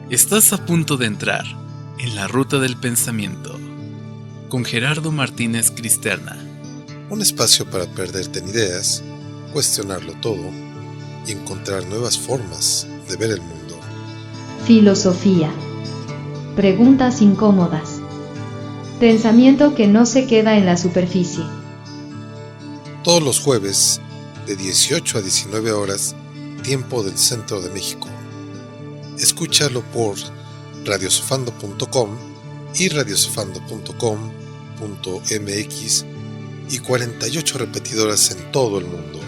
Estás a punto de entrar en la ruta del pensamiento con Gerardo Martínez Cristerna. Un espacio para perderte en ideas, cuestionarlo todo y encontrar nuevas formas de ver el mundo. Filosofía. Preguntas incómodas. Pensamiento que no se queda en la superficie. Todos los jueves, de 18 a 19 horas, tiempo del centro de México. Escúchalo por radiosofando.com y radiosofando.com.mx y 48 repetidoras en todo el mundo.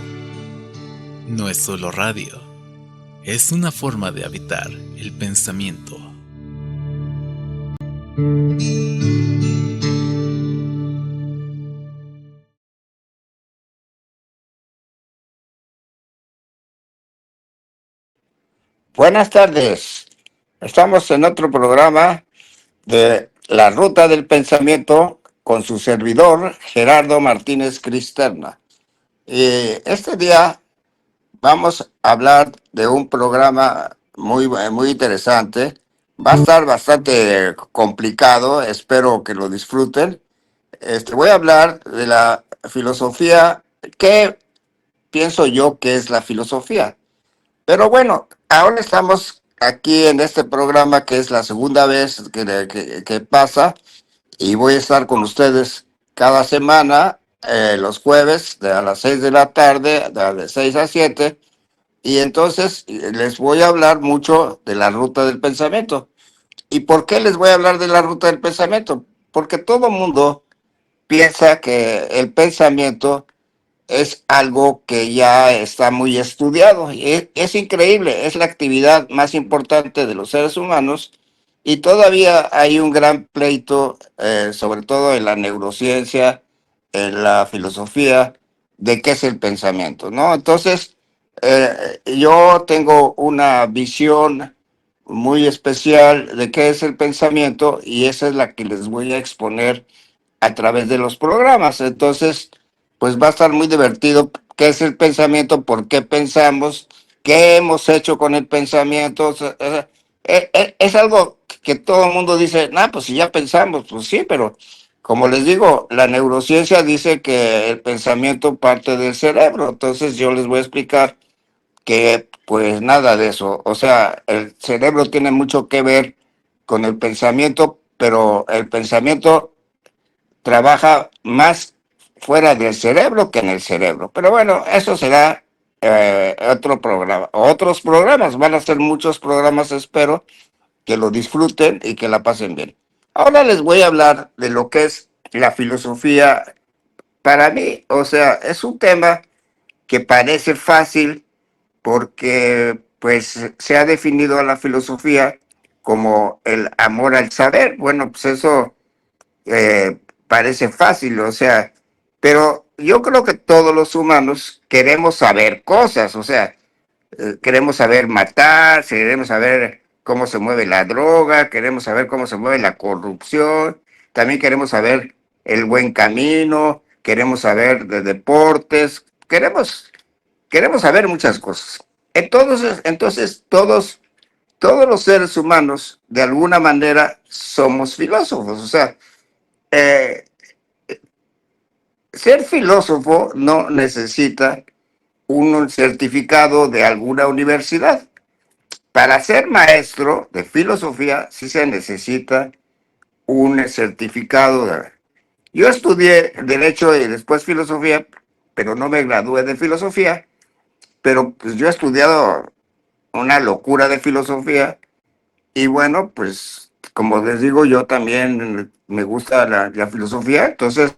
No es solo radio, es una forma de habitar el pensamiento. Buenas tardes. Estamos en otro programa de La Ruta del Pensamiento con su servidor Gerardo Martínez Cristerna. Este día vamos a hablar de un programa muy interesante. Va a estar bastante complicado, espero que lo disfruten. Voy a hablar de la filosofía. ¿Qué pienso yo que es la filosofía? Pero bueno, ahora estamos aquí en este programa que es la segunda vez que pasa y voy a estar con ustedes cada semana, los jueves a las 6 de la tarde, de 6 a 7, y entonces les voy a hablar mucho de la ruta del pensamiento. ¿Y por qué les voy a hablar de la ruta del pensamiento? Porque todo mundo piensa que el pensamiento es algo que ya está muy estudiado. Es increíble, es la actividad más importante de los seres humanos y todavía hay un gran pleito, sobre todo en la neurociencia, en la filosofía, de qué es el pensamiento, ¿no? Entonces, yo tengo una visión muy especial de qué es el pensamiento y esa es la que les voy a exponer a través de los programas. Entonces, pues va a estar muy divertido qué es el pensamiento, por qué pensamos, qué hemos hecho con el pensamiento. O sea, es algo que todo el mundo dice, pues si ya pensamos, pues sí, pero como les digo, la neurociencia dice que el pensamiento parte del cerebro. Entonces yo les voy a explicar que pues nada de eso. O sea, el cerebro tiene mucho que ver con el pensamiento, pero el pensamiento trabaja más fuera del cerebro que en el cerebro. Pero bueno, eso será otro programa. Otros programas, van a ser muchos programas, espero que lo disfruten y que la pasen bien. Ahora les voy a hablar de lo que es la filosofía para mí. O sea, es un tema que parece fácil porque pues se ha definido a la filosofía como el amor al saber. Bueno, pues eso parece fácil, o sea, pero yo creo que todos los humanos queremos saber cosas, o sea, queremos saber matar, queremos saber cómo se mueve la droga, queremos saber cómo se mueve la corrupción, también queremos saber el buen camino, queremos saber de deportes, queremos saber muchas cosas. Entonces todos los seres humanos, de alguna manera, somos filósofos, o sea, eh, ser filósofo no necesita un certificado de alguna universidad. Para ser maestro de filosofía sí se necesita un certificado. Yo estudié Derecho y después Filosofía, pero no me gradué de Filosofía, pero pues yo he estudiado una locura de filosofía y bueno, pues como les digo, yo también me gusta la filosofía, entonces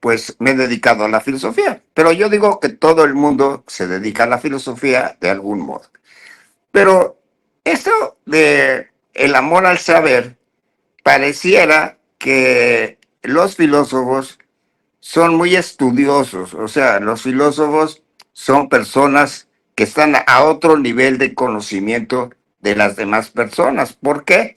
pues me he dedicado a la filosofía. Pero yo digo que todo el mundo se dedica a la filosofía de algún modo. Pero esto de el amor al saber pareciera que los filósofos son muy estudiosos, o sea, los filósofos son personas que están a otro nivel de conocimiento de las demás personas. ¿Por qué?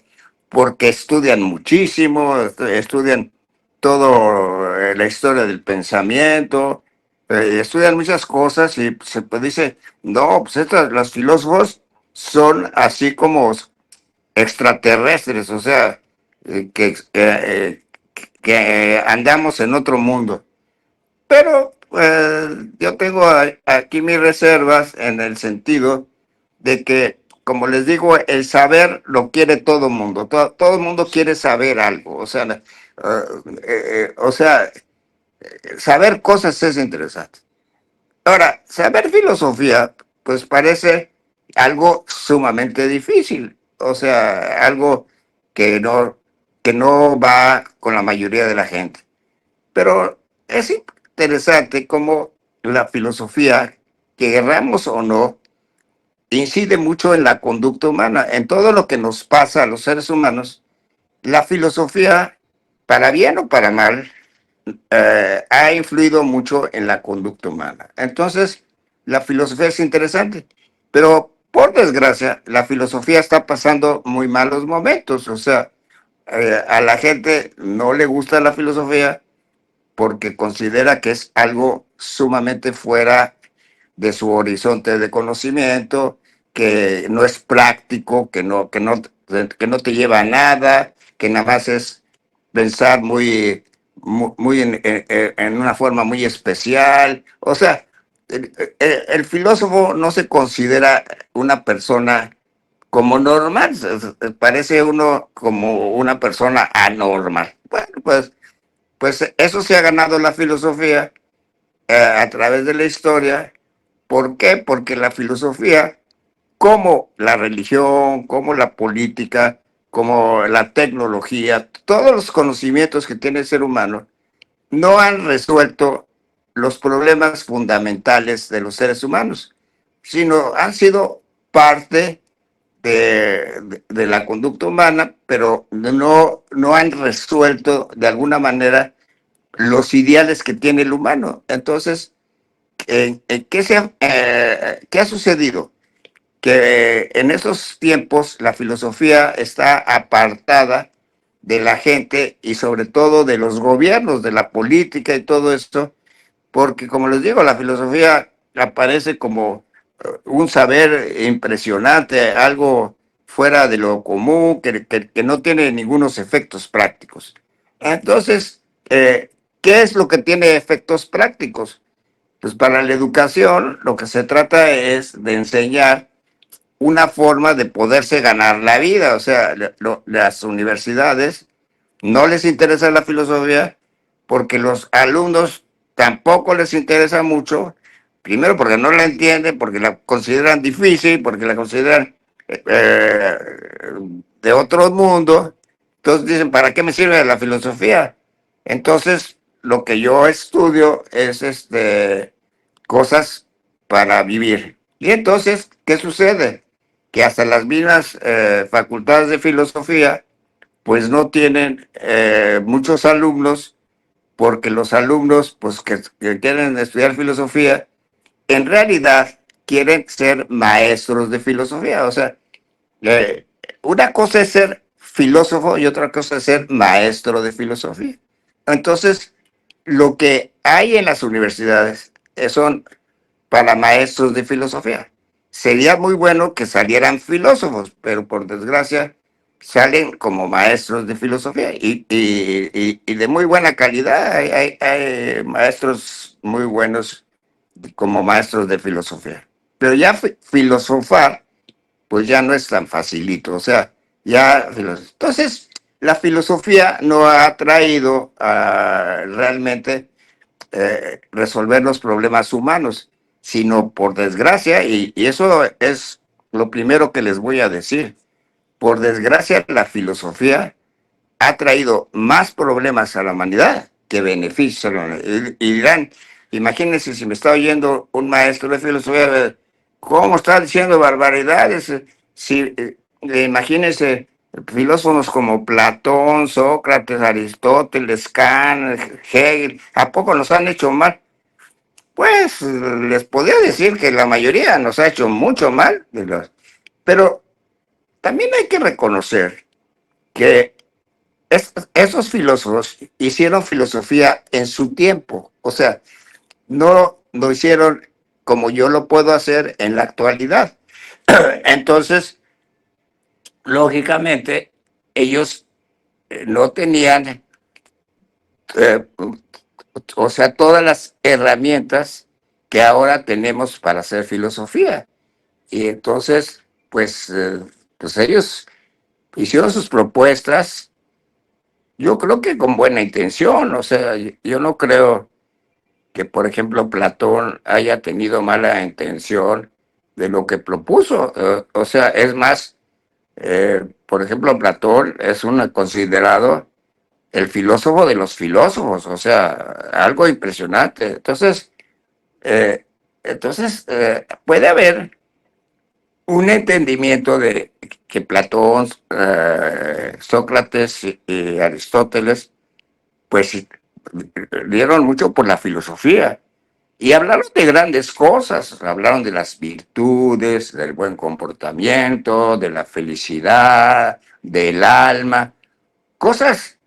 Porque estudian muchísimo, estudian todo la historia del pensamiento, estudian muchas cosas y se pues, dice, no, pues los filósofos son así como extraterrestres, o sea, que andamos en otro mundo. Pero yo tengo aquí mis reservas en el sentido de que, como les digo, el saber lo quiere todo el mundo. Todo el mundo quiere saber algo. O sea, saber cosas es interesante. Ahora, saber filosofía, pues parece algo sumamente difícil. O sea, algo que no, que no va con la mayoría de la gente. Pero es interesante cómo la filosofía, querramos o no, incide mucho en la conducta humana, en todo lo que nos pasa a los seres humanos. La filosofía, para bien o para mal, ha influido mucho en la conducta humana. Entonces, la filosofía es interesante, pero por desgracia, la filosofía está pasando muy malos momentos. O sea, a la gente no le gusta la filosofía porque considera que es algo sumamente fuera de su horizonte de conocimiento, que no es práctico, que no te lleva a nada, que nada más es pensar muy en una forma muy especial. O sea, el filósofo no se considera una persona como normal, parece uno como una persona anormal. Bueno, pues eso se ha ganado la filosofía a través de la historia. ¿Por qué? Porque la filosofía, como la religión, como la política, como la tecnología, todos los conocimientos que tiene el ser humano, no han resuelto los problemas fundamentales de los seres humanos, sino han sido parte de la conducta humana, pero no han resuelto de alguna manera los ideales que tiene el humano. Entonces, ¿qué ha sucedido? Que en esos tiempos la filosofía está apartada de la gente y sobre todo de los gobiernos, de la política y todo esto, porque como les digo, la filosofía aparece como un saber impresionante, algo fuera de lo común, que no tiene ningunos efectos prácticos. Entonces, ¿qué es lo que tiene efectos prácticos? Pues para la educación lo que se trata es de enseñar una forma de poderse ganar la vida. O sea, las universidades no les interesa la filosofía porque los alumnos tampoco les interesa mucho, primero porque no la entienden, porque la consideran difícil, porque la consideran eh, de otro mundo. Entonces dicen, ¿para qué me sirve la filosofía? Entonces, lo que yo estudio es cosas para vivir. Y entonces, ¿qué sucede? Que hasta las mismas facultades de filosofía pues no tienen muchos alumnos, porque los alumnos pues que quieren estudiar filosofía en realidad quieren ser maestros de filosofía. O sea, eh, una cosa es ser filósofo y otra cosa es ser maestro de filosofía. Entonces, lo que hay en las universidades son para maestros de filosofía. Sería muy bueno que salieran filósofos, pero por desgracia salen como maestros de filosofía y de muy buena calidad. Hay maestros muy buenos como maestros de filosofía. Pero ya filosofar, pues ya no es tan facilito. O sea, ya... Entonces, la filosofía no ha traído realmente resolver los problemas humanos, sino por desgracia, y eso es lo primero que les voy a decir, por desgracia la filosofía ha traído más problemas a la humanidad que beneficios a la humanidad. Y dirán, imagínense si me está oyendo un maestro de filosofía, ¿cómo está diciendo barbaridades? Si, imagínense filósofos como Platón, Sócrates, Aristóteles, Kant, Hegel, ¿a poco nos han hecho mal? Pues les podría decir que la mayoría nos ha hecho mucho mal, pero también hay que reconocer que esos filósofos hicieron filosofía en su tiempo. O sea, no lo hicieron como yo lo puedo hacer en la actualidad. Entonces, lógicamente, ellos no tenían, eh, o sea, todas las herramientas que ahora tenemos para hacer filosofía. Y entonces, pues ellos hicieron sus propuestas, yo creo que con buena intención. O sea, yo no creo que, por ejemplo, Platón haya tenido mala intención de lo que propuso. O sea, es más, por ejemplo, Platón es considerado el filósofo de los filósofos, o sea, algo impresionante. Eh, puede haber un entendimiento de que Platón, Sócrates y Aristóteles, pues dieron mucho por la filosofía y hablaron de grandes cosas, hablaron de las virtudes, del buen comportamiento, de la felicidad, del alma, cosas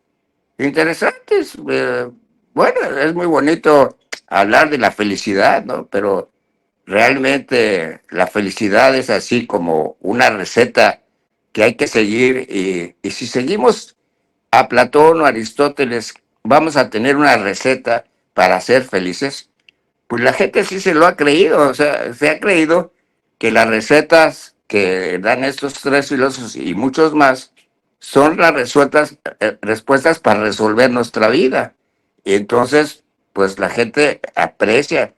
interesantes. Bueno, es muy bonito hablar de la felicidad, ¿no? Pero realmente la felicidad es así como una receta que hay que seguir, y si seguimos a Platón o Aristóteles, vamos a tener una receta para ser felices. Pues la gente sí se lo ha creído. O sea, se ha creído que las recetas que dan estos tres filósofos y muchos más son las respuestas para resolver nuestra vida. Y entonces, pues la gente aprecia,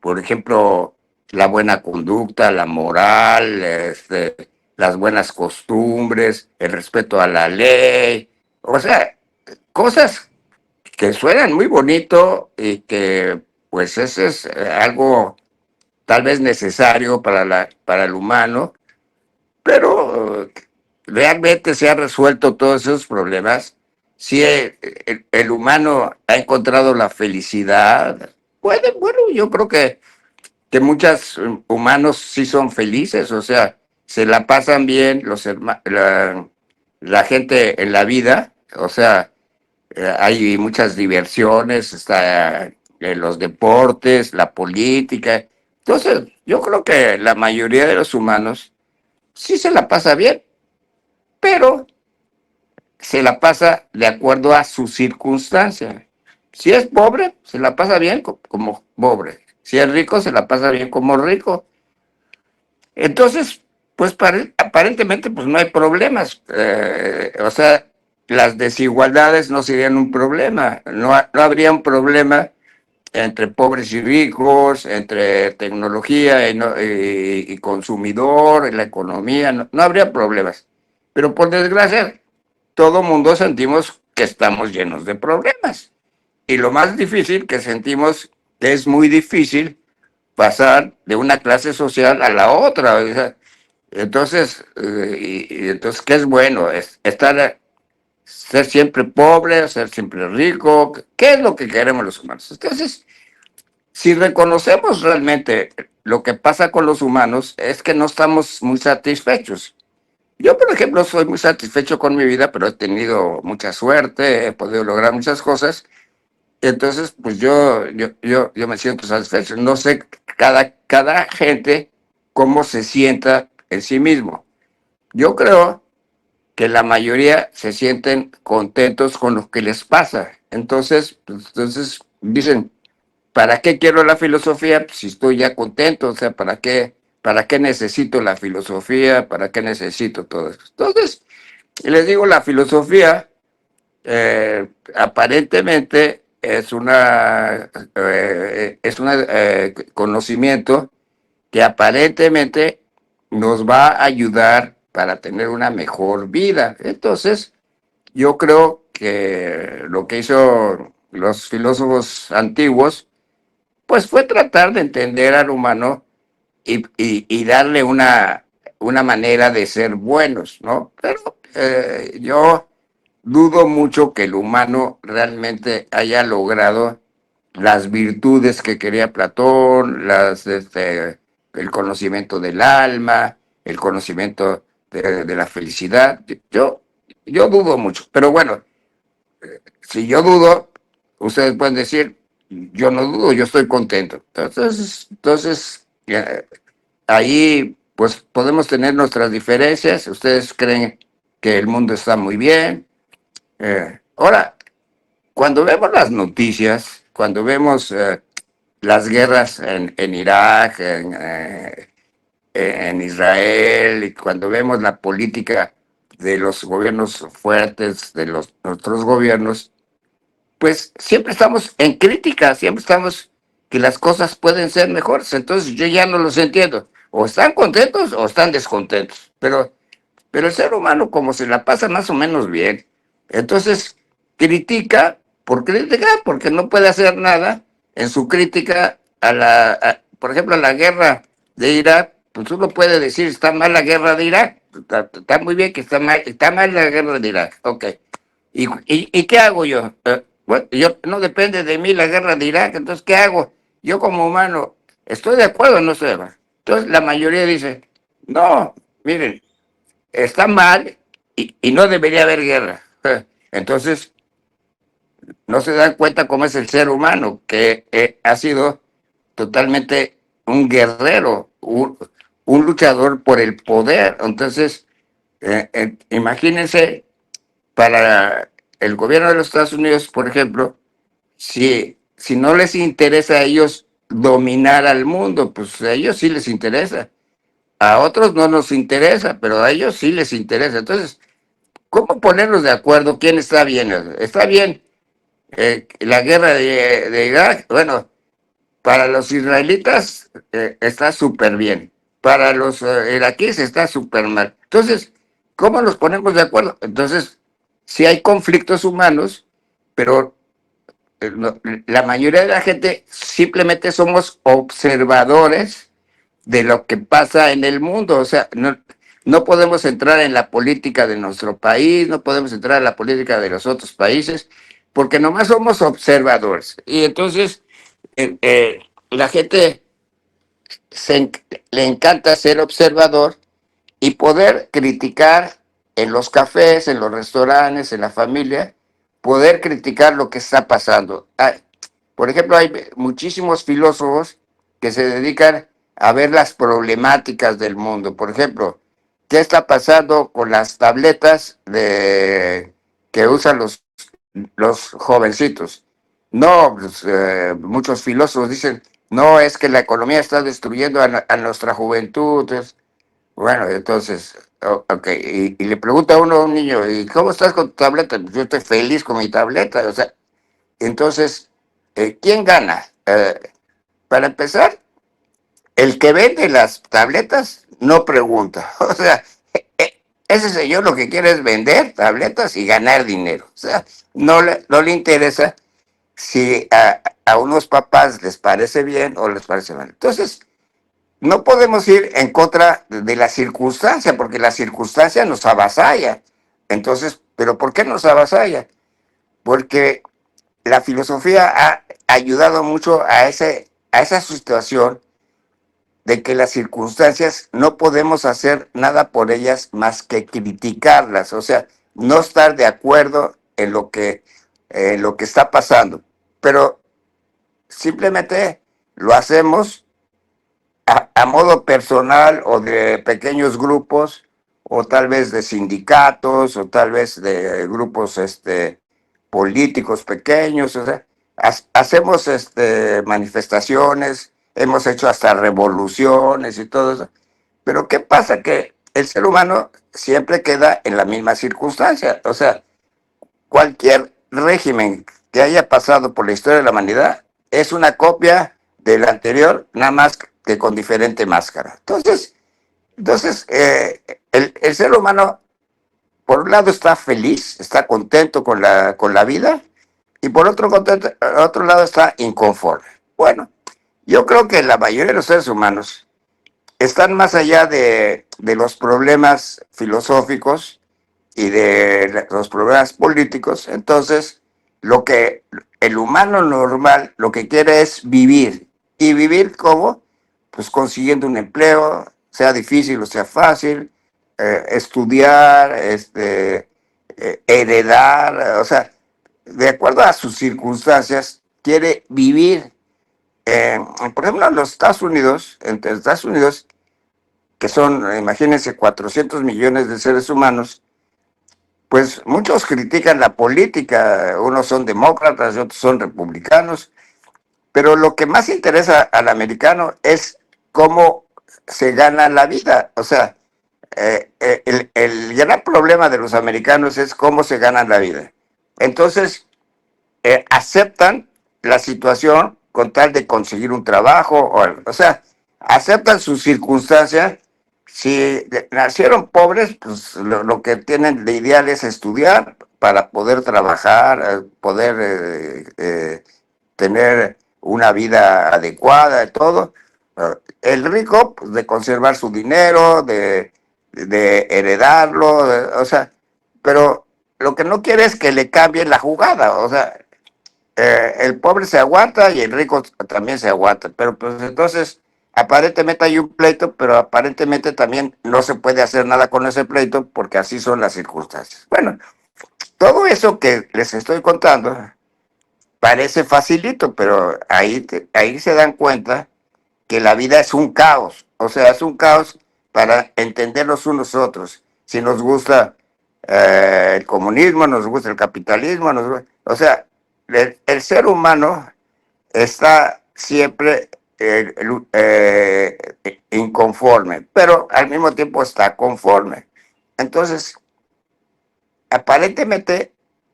por ejemplo, la buena conducta, la moral, las buenas costumbres, el respeto a la ley. O sea, cosas que suenan muy bonito y que pues ese es algo tal vez necesario para el humano, pero realmente se han resuelto todos esos problemas. Si el humano ha encontrado la felicidad, bueno, yo creo que muchos humanos sí son felices. O sea, se la pasan bien la gente en la vida. O sea, hay muchas diversiones, está los deportes, la política. Entonces, yo creo que la mayoría de los humanos sí se la pasa bien, pero se la pasa de acuerdo a su circunstancia. Si es pobre, se la pasa bien como pobre. Si es rico, se la pasa bien como rico. Entonces, pues aparentemente pues no hay problemas. O sea, las desigualdades no serían un problema. No habría un problema entre pobres y ricos, entre tecnología y consumidor, en la economía. No habría problemas. Pero por desgracia, todo mundo sentimos que estamos llenos de problemas. Y lo más difícil que sentimos que es muy difícil pasar de una clase social a la otra. O sea, entonces, entonces, ¿qué es bueno? Ser siempre pobre, ser siempre rico. ¿Qué es lo que queremos los humanos? Entonces, si reconocemos realmente lo que pasa con los humanos, es que no estamos muy satisfechos. Yo, por ejemplo, soy muy satisfecho con mi vida, pero he tenido mucha suerte, he podido lograr muchas cosas. Entonces, pues yo me siento satisfecho. No sé cada gente cómo se sienta en sí mismo. Yo creo que la mayoría se sienten contentos con lo que les pasa. Entonces dicen, ¿para qué quiero la filosofía? Pues si estoy ya contento. O sea, ¿para qué necesito la filosofía? ¿Para qué necesito todo eso? Entonces, les digo, la filosofía aparentemente es un conocimiento que aparentemente nos va a ayudar para tener una mejor vida. Entonces, yo creo que lo que hizo los filósofos antiguos, pues fue tratar de entender al humano y darle una manera de ser buenos, ¿no? Pero yo dudo mucho que el humano realmente haya logrado las virtudes que quería Platón, el conocimiento del alma, el conocimiento de la felicidad. Yo dudo mucho, pero bueno, si yo dudo, ustedes pueden decir, yo no dudo, yo estoy contento. Entonces ahí pues podemos tener nuestras diferencias. Ustedes creen que el mundo está muy bien. Ahora, cuando vemos las noticias, cuando vemos las guerras en Irak, en Israel, y cuando vemos la política de los gobiernos fuertes, de los otros gobiernos, pues siempre estamos en crítica, siempre estamos que las cosas pueden ser mejores. Entonces yo ya no los entiendo. O están contentos o están descontentos. Pero el ser humano como se la pasa más o menos bien. Entonces critica por criticar, porque no puede hacer nada en su crítica por ejemplo, a la guerra de Irak. Pues uno puede decir, está mal la guerra de Irak. Está muy bien que está mal la guerra de Irak. Ok. ¿Y qué hago yo? Bueno, yo no depende de mí la guerra de Irak, entonces ¿qué hago? Yo como humano, ¿estoy de acuerdo o no estoy de acuerdo? Entonces la mayoría dice, no, miren, está mal y no debería haber guerra. Entonces no se dan cuenta cómo es el ser humano, que ha sido totalmente un guerrero, un luchador por el poder. Entonces, imagínense para el gobierno de los Estados Unidos, por ejemplo, si no les interesa a ellos dominar al mundo, pues a ellos sí les interesa. A otros no nos interesa, pero a ellos sí les interesa. Entonces, ¿cómo ponernos de acuerdo quién está bien? ¿Está bien la guerra de Irak? Bueno, para los israelitas está súper bien. Para los iraquíes está súper mal. Entonces, ¿cómo nos ponemos de acuerdo? Entonces, sí hay conflictos humanos, pero la mayoría de la gente simplemente somos observadores de lo que pasa en el mundo. O sea, no podemos entrar en la política de nuestro país, no podemos entrar en la política de los otros países, porque nomás somos observadores. Y entonces la gente le encanta ser observador y poder criticar en los cafés, en los restaurantes, en la familia, poder criticar lo que está pasando. Por ejemplo, hay muchísimos filósofos que se dedican a ver las problemáticas del mundo. Por ejemplo, ¿qué está pasando con las tabletas que usan los jovencitos? No, pues, muchos filósofos dicen, no, es que la economía está destruyendo a nuestra juventud. Bueno, entonces, ok, y le pregunta a uno a un niño, ¿y cómo estás con tu tableta? Pues yo estoy feliz con mi tableta. O sea, entonces, ¿quién gana? Para empezar, el que vende las tabletas no pregunta. O sea, ese señor lo que quiere es vender tabletas y ganar dinero. O sea, no le interesa si a unos papás les parece bien o les parece mal. Entonces, no podemos ir en contra de la circunstancia, porque la circunstancia nos avasalla. Entonces, ¿pero por qué nos avasalla? Porque la filosofía ha ayudado mucho a esa situación de que las circunstancias no podemos hacer nada por ellas más que criticarlas, o sea, no estar de acuerdo en lo que está pasando, pero simplemente lo hacemos a modo personal o de pequeños grupos, o tal vez de sindicatos, o tal vez de grupos políticos pequeños. O sea, hacemos manifestaciones, hemos hecho hasta revoluciones y todo eso. Pero ¿qué pasa? Que el ser humano siempre queda en la misma circunstancia. O sea, cualquier régimen que haya pasado por la historia de la humanidad es una copia del anterior, nada más que con diferente máscara. Entonces el ser humano, por un lado, está feliz, está contento con la vida, y por otro lado está inconforme. Bueno, yo creo que la mayoría de los seres humanos están más allá de los problemas filosóficos y de los problemas políticos. Entonces, lo que el humano normal lo que quiere es vivir. ¿Y vivir cómo? Pues consiguiendo un empleo, sea difícil o sea fácil, estudiar, heredar, o sea, de acuerdo a sus circunstancias, quiere vivir, por ejemplo, en los Estados Unidos, entre Estados Unidos, que son, imagínense, 400 millones de seres humanos, pues muchos critican la política, unos son demócratas y otros son republicanos, pero lo que más interesa al americano es cómo se gana la vida. O sea, el gran problema de los americanos es cómo se ganan la vida. Entonces, aceptan la situación con tal de conseguir un trabajo, o sea, aceptan su circunstancia. Si nacieron pobres, pues lo que tienen de ideal es estudiar para poder trabajar, poder tener una vida adecuada y todo. El rico, pues, de conservar su dinero, de heredarlo, o sea, pero lo que no quiere es que le cambien la jugada. O sea, el pobre se aguanta y el rico también se aguanta, pero pues entonces aparentemente hay un pleito, pero aparentemente también no se puede hacer nada con ese pleito porque así son las circunstancias. Bueno, todo eso que les estoy contando parece facilito, pero ahí se dan cuenta que la vida es un caos. O sea, es un caos para entendernos unos a otros. Si nos gusta el comunismo, nos gusta el capitalismo, o sea, el ser humano está siempre inconforme, pero al mismo tiempo está conforme. Entonces, aparentemente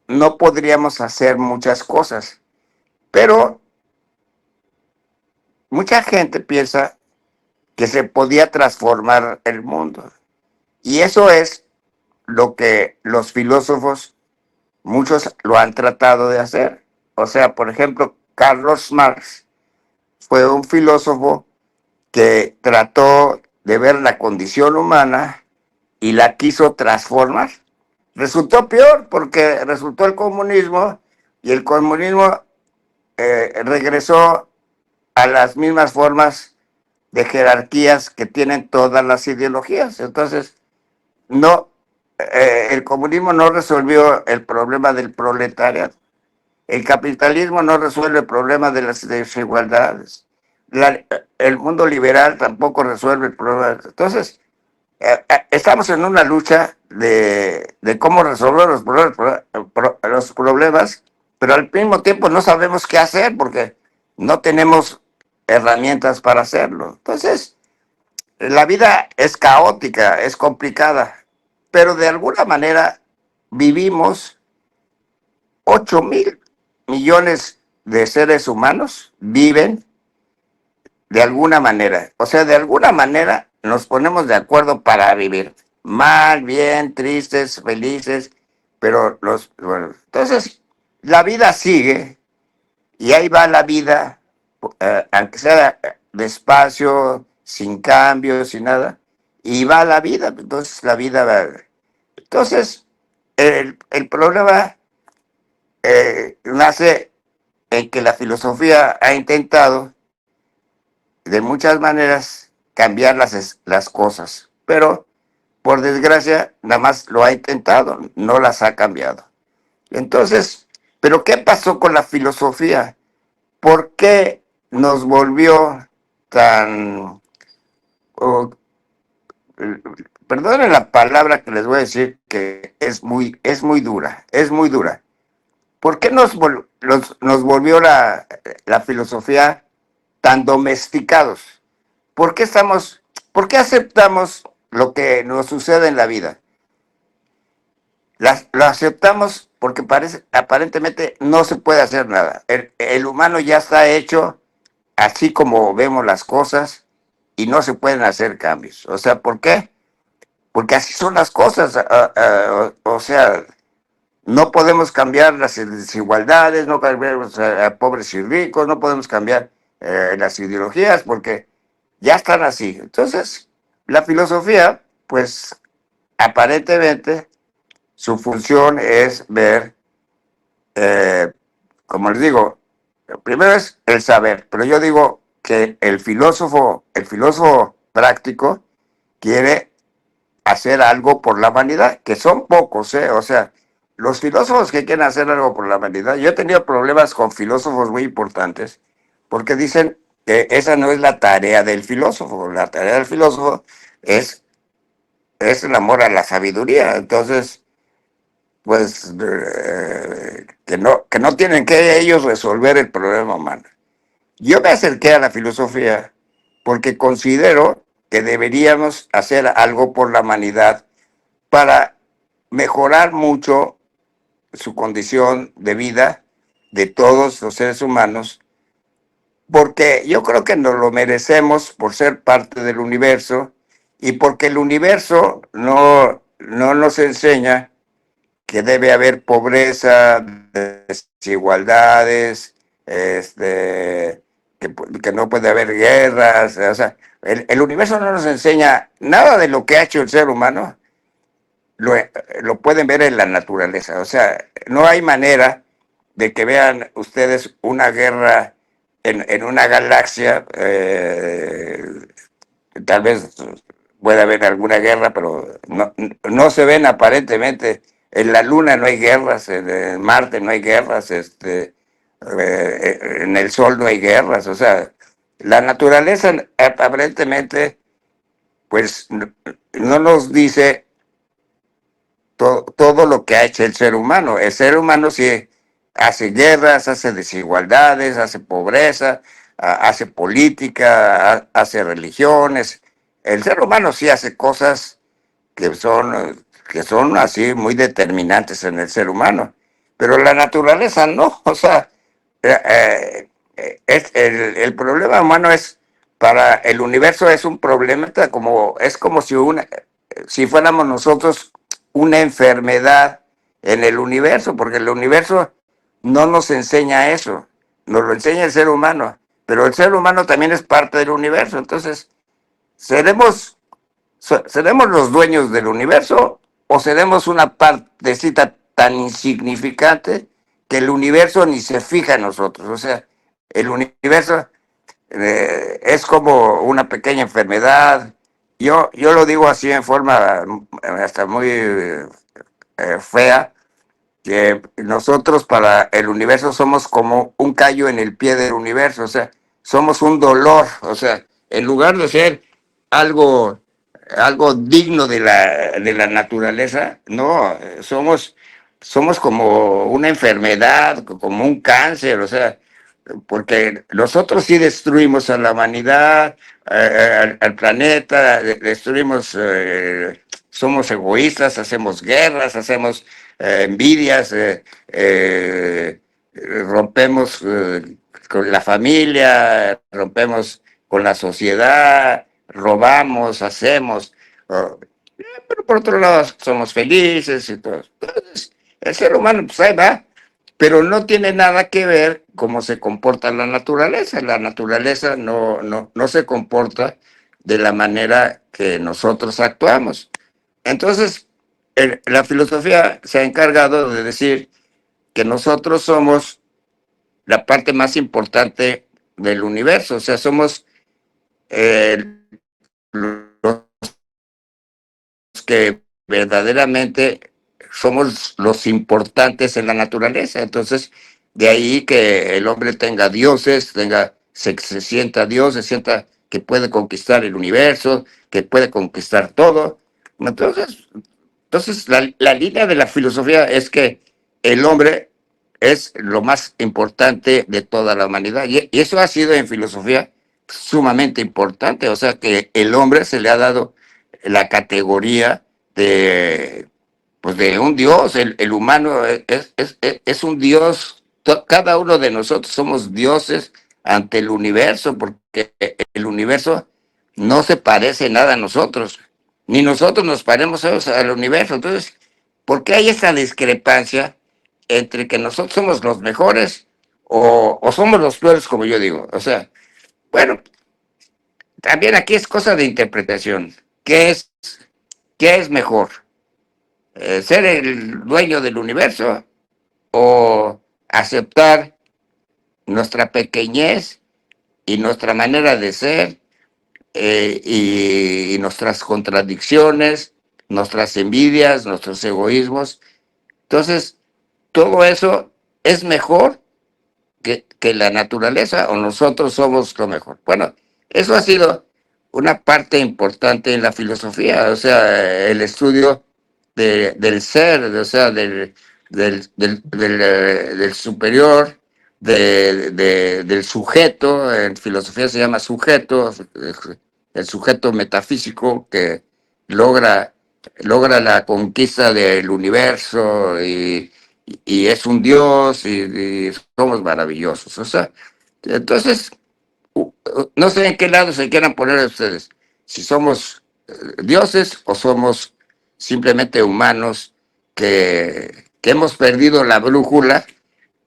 no podríamos hacer muchas cosas, pero mucha gente piensa que se podía transformar el mundo. Y eso es lo que los filósofos, muchos lo han tratado de hacer. O sea, por ejemplo, Carlos Marx fue un filósofo que trató de ver la condición humana y la quiso transformar. Resultó peor porque resultó el comunismo y el comunismo regresó a las mismas formas de jerarquías que tienen todas las ideologías. Entonces, no, el comunismo no resolvió el problema del proletariado. El capitalismo no resuelve el problema de las desigualdades. El mundo liberal tampoco resuelve el problema. Entonces, estamos en una lucha de cómo resolver los problemas, pero al mismo tiempo no sabemos qué hacer porque no tenemos herramientas para hacerlo. Entonces, la vida es caótica, es complicada, pero de alguna manera vivimos 8,000 millones de seres humanos, viven de alguna manera. O sea, de alguna manera nos ponemos de acuerdo para vivir. Mal, bien, tristes, felices, pero bueno, entonces la vida sigue y ahí va la vida, aunque sea despacio, sin cambios, sin nada, y va la vida. Entonces la vida va. Entonces el problema nace en que la filosofía ha intentado de muchas maneras cambiar las cosas, pero por desgracia nada más lo ha intentado, no las ha cambiado. Entonces, ¿pero qué pasó con la filosofía? ¿Por qué nos volvió tan... oh, perdonen la palabra que les voy a decir, que es muy dura, es muy dura. ¿Por qué nos volvió la filosofía tan domesticados? ¿Por qué aceptamos lo que nos sucede en la vida? Lo aceptamos porque aparentemente no se puede hacer nada. El humano ya está hecho así como vemos las cosas y no se pueden hacer cambios. O sea, ¿por qué? Porque así son las cosas. O sea, no podemos cambiar las desigualdades, no cambiamos a pobres y ricos, no podemos cambiar las ideologías porque ya están así. Entonces, la filosofía, pues, aparentemente, su función es ver, como les digo, primero es el saber, pero yo digo que el filósofo práctico quiere hacer algo por la humanidad, que son pocos, o sea, los filósofos que quieren hacer algo por la humanidad, yo he tenido problemas con filósofos muy importantes, porque dicen que esa no es la tarea del filósofo. La tarea del filósofo es, es el amor a la sabiduría. Entonces, pues, que no tienen que ellos resolver el problema humano. Yo me acerqué a la filosofía porque considero que deberíamos hacer algo por la humanidad para mejorar mucho su condición de vida de todos los seres humanos, porque yo creo que nos lo merecemos por ser parte del universo y porque el universo no nos enseña que debe haber pobreza, desigualdades, que no puede haber guerras. O sea, el universo no nos enseña nada de lo que ha hecho el ser humano. Lo pueden ver en la naturaleza. O sea, no hay manera de que vean ustedes una guerra en una galaxia. Tal vez puede haber alguna guerra, pero no se ven aparentemente. En la Luna no hay guerras, en Marte no hay guerras, en el Sol no hay guerras. O sea, la naturaleza aparentemente pues no nos dice todo lo que ha hecho el ser humano. El ser humano sí hace guerras, hace desigualdades, hace pobreza, hace política, hace religiones. El ser humano sí hace cosas que son así muy determinantes en el ser humano, pero la naturaleza no. O sea, el problema humano es, para el universo es un problema, es como si fuéramos nosotros una enfermedad en el universo, porque el universo no nos enseña eso, nos lo enseña el ser humano, pero el ser humano también es parte del universo. Entonces, ¿seremos, seremos los dueños del universo o seremos una partecita tan insignificante que el universo ni se fija en nosotros? O sea, el universo es como una pequeña enfermedad. Yo lo digo así en forma hasta muy fea, que nosotros para el universo somos como un callo en el pie del universo. O sea, somos un dolor. O sea, en lugar de ser algo, algo digno de la naturaleza, no, somos como una enfermedad, como un cáncer. O sea, porque nosotros sí destruimos a la humanidad, al planeta, destruimos, somos egoístas, hacemos guerras, hacemos envidias, rompemos con la familia, rompemos con la sociedad, robamos, hacemos, pero por otro lado somos felices y todo. Entonces, el ser humano, pues ahí va, pero no tiene nada que ver cómo se comporta la naturaleza. La naturaleza no se comporta de la manera que nosotros actuamos. Entonces, la filosofía se ha encargado de decir que nosotros somos la parte más importante del universo. O sea, somos los que verdaderamente somos los importantes en la naturaleza. Entonces, de ahí que el hombre tenga dioses, se sienta Dios, se sienta que puede conquistar el universo, que puede conquistar todo. Entonces la línea de la filosofía es que el hombre es lo más importante de toda la humanidad. Y eso ha sido en filosofía sumamente importante. O sea que el hombre se le ha dado la categoría de, pues de un dios. El humano es un dios. Cada uno de nosotros somos dioses ante el universo, porque el universo no se parece nada a nosotros, ni nosotros nos parecemos al universo. Entonces, ¿por qué hay esa discrepancia entre que nosotros somos los mejores o somos los peores, como yo digo? O sea, bueno, también aquí es cosa de interpretación. Qué es mejor? ¿Ser el dueño del universo o aceptar nuestra pequeñez y nuestra manera de ser, y nuestras contradicciones, nuestras envidias, nuestros egoísmos, Entonces, todo eso es mejor que la naturaleza, o nosotros somos lo mejor. Bueno, eso ha sido una parte importante en la filosofía, o sea, el estudio del ser, o sea, del superior, del sujeto. En filosofía se llama sujeto, el sujeto metafísico que logra, logra la conquista del universo y es un dios y somos maravillosos. O sea, entonces, no sé en qué lado se quieran poner ustedes, si somos dioses o somos simplemente humanos que hemos perdido la brújula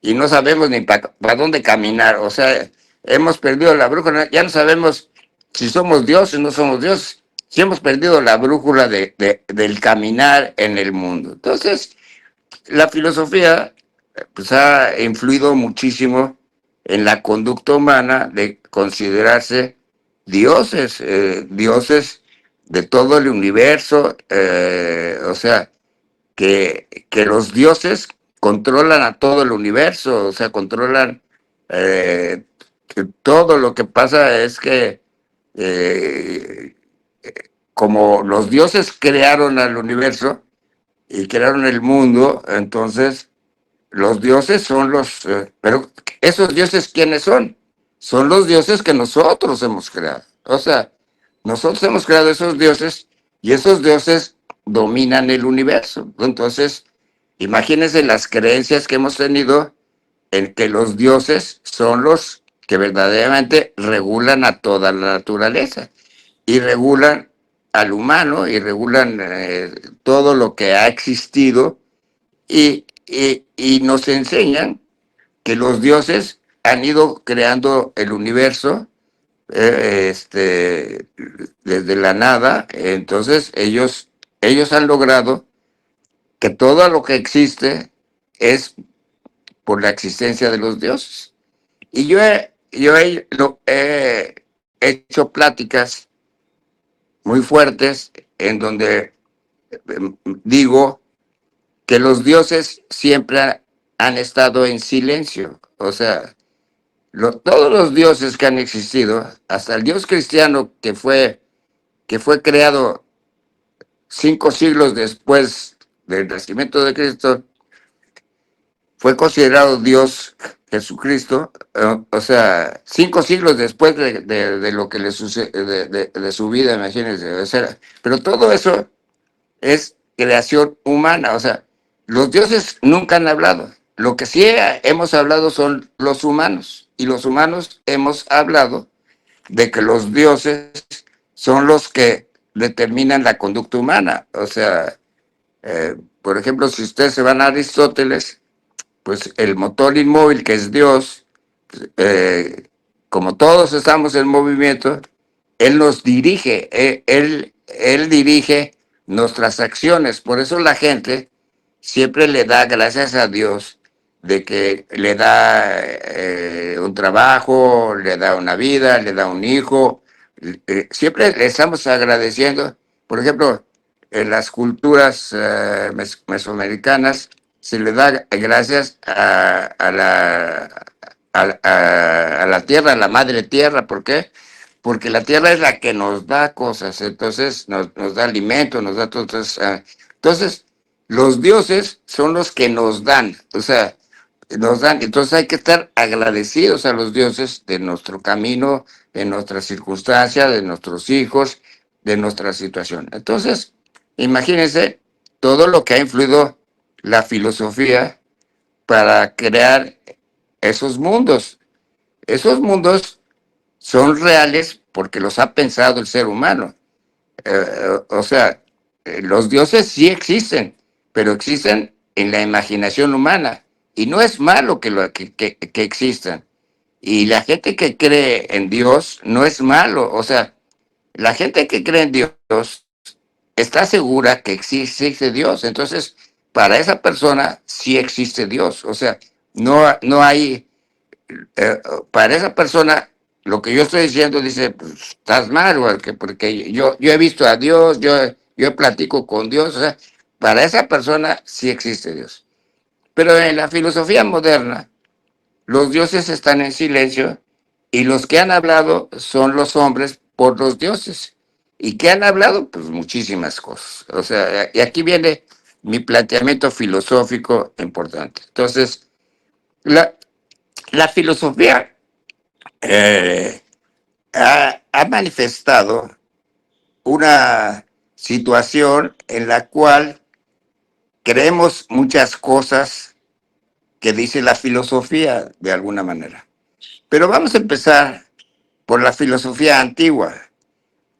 y no sabemos ni para dónde caminar. O sea, hemos perdido la brújula, ya no sabemos si somos dioses o no somos dioses, si hemos perdido la brújula del caminar en el mundo. Entonces, la filosofía pues, ha influido muchísimo en la conducta humana de considerarse dioses, dioses de todo el universo, o sea, que los dioses controlan a todo el universo, o sea, controlan que todo lo que pasa es que eh, como los dioses crearon al universo y crearon el mundo, entonces los dioses son pero esos dioses, ¿quiénes son? Son los dioses que nosotros hemos creado. O sea, nosotros hemos creado esos dioses y esos dioses dominan el universo. Entonces, imagínense las creencias que hemos tenido en que los dioses son los que verdaderamente regulan a toda la naturaleza y regulan al humano y regulan todo lo que ha existido y nos enseñan que los dioses han ido creando el universo desde la nada. Entonces ellos han logrado que todo lo que existe es por la existencia de los dioses. Y he hecho pláticas muy fuertes en donde digo que los dioses siempre han estado en silencio. O sea, todos los dioses que han existido, hasta el dios cristiano que fue creado 5 siglos después del nacimiento de Cristo, fue considerado Dios Jesucristo, o sea, 5 siglos después de lo que le sucede, de su vida, imagínense. O sea, pero todo eso es creación humana, o sea, los dioses nunca han hablado. Lo que sí hemos hablado son los humanos, y los humanos hemos hablado de que los dioses son los que determinan la conducta humana. O sea, por ejemplo, si ustedes se van a Aristóteles, pues el motor inmóvil, que es Dios, como todos estamos en movimiento, Él nos dirige, él dirige nuestras acciones. Por eso la gente siempre le da gracias a Dios de que le da un trabajo, le da una vida, le da un hijo. Siempre le estamos agradeciendo. Por ejemplo, en las culturas mesoamericanas se le da gracias a la tierra, a la madre tierra. ¿Por qué? Porque la tierra es la que nos da cosas, entonces nos da alimento, nos da todo. Entonces, los dioses son los que nos dan, o sea, nos dan. Entonces hay que estar agradecidos a los dioses de nuestro camino, de nuestra circunstancia, de nuestros hijos, de nuestra situación. Entonces, imagínense todo lo que ha influido la filosofía para crear esos mundos. Esos mundos son reales porque los ha pensado el ser humano. O sea, los dioses sí existen, pero existen en la imaginación humana. Y no es malo que existan. Y la gente que cree en Dios no es malo. O sea, la gente que cree en Dios está segura que existe Dios. Entonces, para esa persona sí existe Dios. O sea, no hay para esa persona, lo que yo estoy diciendo, dice, pues, estás mal, porque yo he visto a Dios, yo platico con Dios. O sea, para esa persona sí existe Dios. Pero en la filosofía moderna, los dioses están en silencio y los que han hablado son los hombres por los dioses. ¿Y qué han hablado? Pues muchísimas cosas. O sea, y aquí viene mi planteamiento filosófico importante. Entonces, la filosofía ha manifestado una situación en la cual creemos muchas cosas que dice la filosofía de alguna manera. Pero vamos a empezar por la filosofía antigua.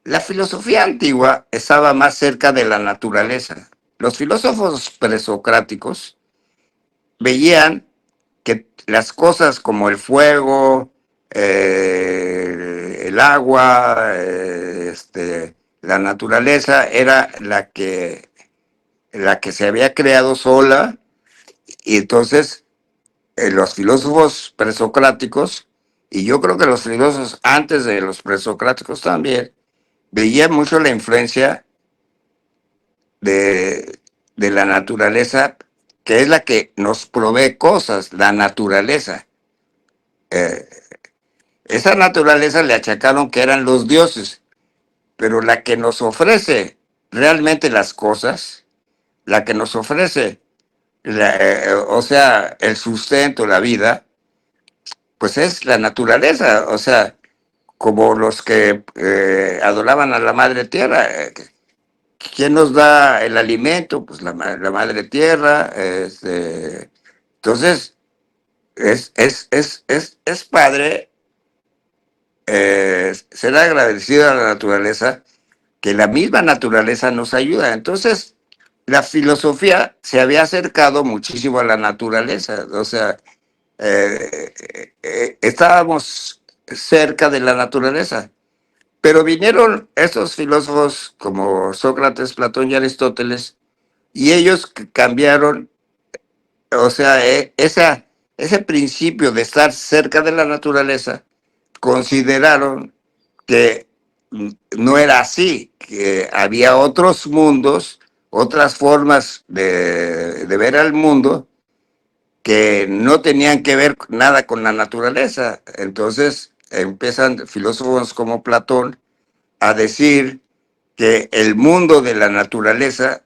La filosofía antigua estaba más cerca de la naturaleza. Los filósofos presocráticos veían que las cosas como el fuego, el agua, la naturaleza era la que se había creado sola, y entonces los filósofos presocráticos, y yo creo que los filósofos antes de los presocráticos también, veían mucho la influencia de la naturaleza, que es la que nos provee cosas, la naturaleza. Eh, Esa naturaleza le achacaron que eran los dioses, pero la que nos ofrece realmente las cosas, la que nos ofrece, o sea, el sustento, la vida, pues es la naturaleza. O sea, como los que adoraban a la madre tierra. ¿Quién nos da el alimento? Pues la madre tierra. Entonces, es padre ser agradecido a la naturaleza, que la misma naturaleza nos ayuda. Entonces, la filosofía se había acercado muchísimo a la naturaleza. O sea, estábamos cerca de la naturaleza. Pero vinieron estos filósofos como Sócrates, Platón y Aristóteles, y ellos cambiaron, o sea, ese principio de estar cerca de la naturaleza, consideraron que no era así, que había otros mundos, otras formas de ver al mundo que no tenían que ver nada con la naturaleza. Entonces empiezan filósofos como Platón a decir que el mundo de la naturaleza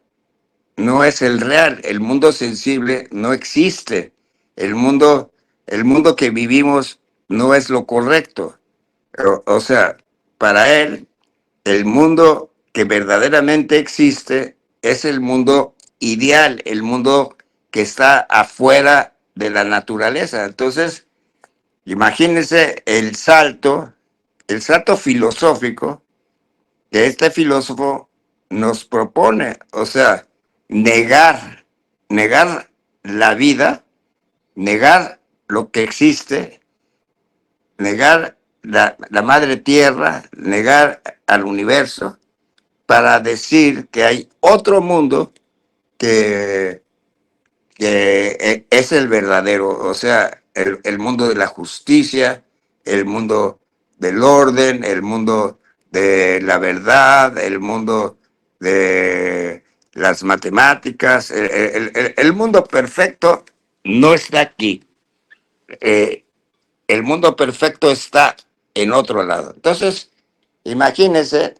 no es el real, el mundo sensible no existe, el mundo, el mundo que vivimos no es lo correcto. O sea, para él, el mundo que verdaderamente existe es el mundo ideal, el mundo que está afuera de la naturaleza. Entonces, imagínense el salto filosófico que este filósofo nos propone. O sea, negar la vida, negar lo que existe, negar la madre tierra, negar al universo, para decir que hay otro mundo que, que es el verdadero. O sea, el mundo de la justicia, el mundo del orden, el mundo de la verdad, el mundo de las matemáticas. El mundo perfecto no está aquí. El mundo perfecto está en otro lado. Entonces, imagínense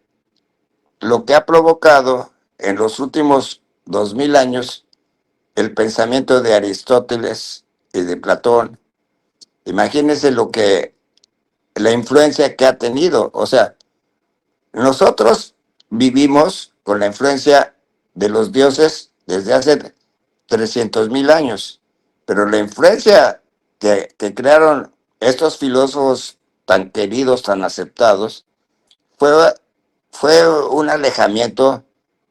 lo que ha provocado en los últimos 2000 años el pensamiento de Aristóteles y de Platón. Imagínense la influencia que ha tenido. O sea, nosotros vivimos con la influencia de los dioses desde hace 300.000 años, pero la influencia que crearon estos filósofos tan queridos, tan aceptados, fue, fue un alejamiento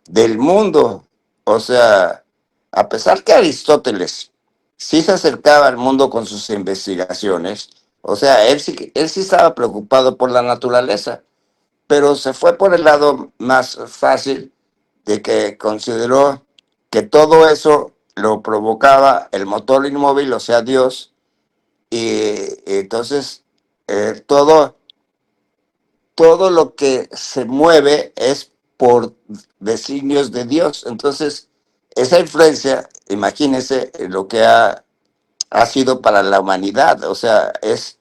del mundo. O sea, a pesar que Aristóteles sí se acercaba al mundo con sus investigaciones, o sea, él sí estaba preocupado por la naturaleza, pero se fue por el lado más fácil, de que consideró que todo eso lo provocaba el motor inmóvil, o sea, Dios, y entonces todo lo que se mueve es por designios de Dios. Entonces, esa influencia, imagínense lo que ha sido para la humanidad, o sea, es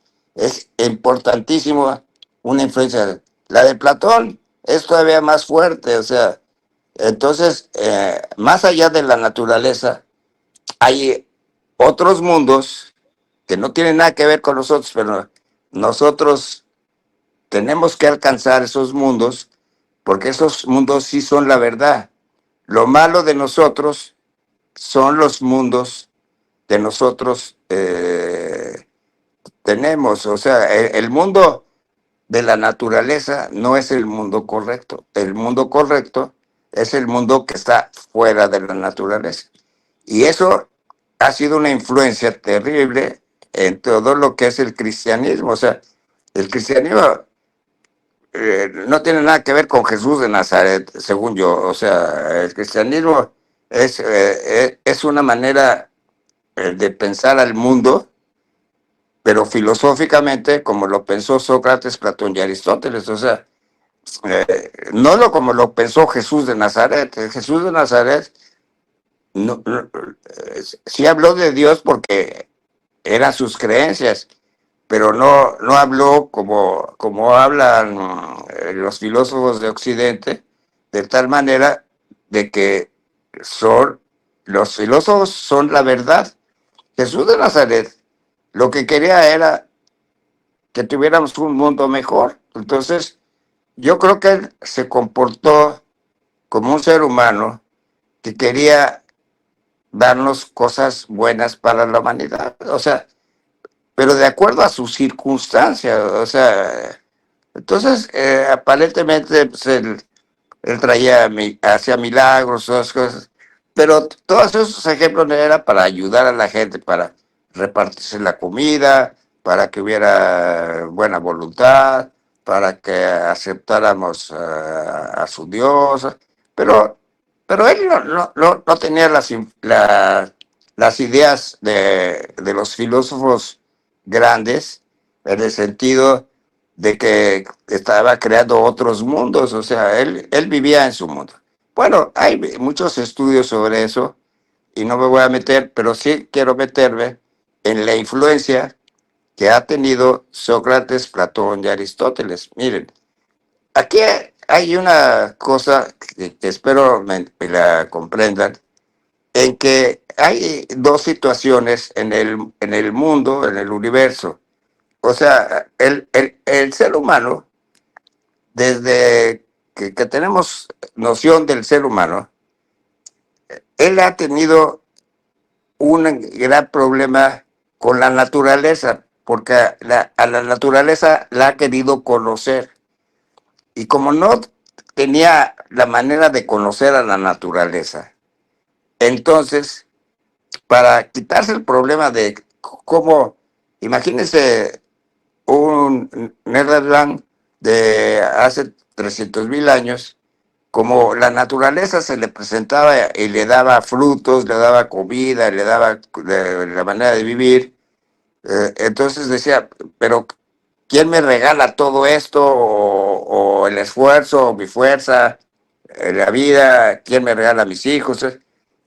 importantísimo una influencia. La de Platón es todavía más fuerte, o sea, entonces, más allá de la naturaleza, hay otros mundos que no tienen nada que ver con nosotros, pero nosotros tenemos que alcanzar esos mundos porque esos mundos sí son la verdad. Lo malo de nosotros son los mundos de nosotros tenemos. O sea, el mundo de la naturaleza no es el mundo correcto. El mundo correcto es el mundo que está fuera de la naturaleza. Y eso ha sido una influencia terrible en todo lo que es el cristianismo. O sea, el cristianismo no tiene nada que ver con Jesús de Nazaret, según yo. O sea, el cristianismo es una manera de pensar al mundo, pero filosóficamente como lo pensó Sócrates, Platón y Aristóteles. O sea, no lo como lo pensó Jesús de Nazaret. Jesús de Nazaret sí habló de Dios porque eran sus creencias, pero no habló como hablan los filósofos de Occidente, de tal manera de que los filósofos son la verdad. Jesús de Nazaret lo que quería era que tuviéramos un mundo mejor. Entonces, yo creo que él se comportó como un ser humano que quería darnos cosas buenas para la humanidad. O sea, pero de acuerdo a sus circunstancias. O sea, entonces, aparentemente, pues, él traía, hacía milagros, todas cosas, pero todos esos ejemplos no eran para ayudar a la gente, para repartirse la comida, para que hubiera buena voluntad, para que aceptáramos a su Dios, pero, pero él no tenía las ideas de los filósofos grandes, en el sentido de que estaba creando otros mundos. O sea, él vivía en su mundo. Bueno, hay muchos estudios sobre eso y no me voy a meter, pero sí quiero meterme en la influencia que ha tenido Sócrates, Platón y Aristóteles. Miren, aquí hay una cosa que espero me la comprendan, en que hay dos situaciones en el mundo, en el universo. O sea, el ser humano, desde que tenemos noción del ser humano, él ha tenido un gran problema con la naturaleza, porque a la naturaleza la ha querido conocer. Y como no tenía la manera de conocer a la naturaleza, entonces, para quitarse el problema de cómo, imagínense un Netherland de hace 300,000 años, como la naturaleza se le presentaba y le daba frutos, le daba comida, le daba la manera de vivir, entonces decía, pero ¿quién me regala todo esto? O el esfuerzo, o mi fuerza, la vida, ¿quién me regala a mis hijos?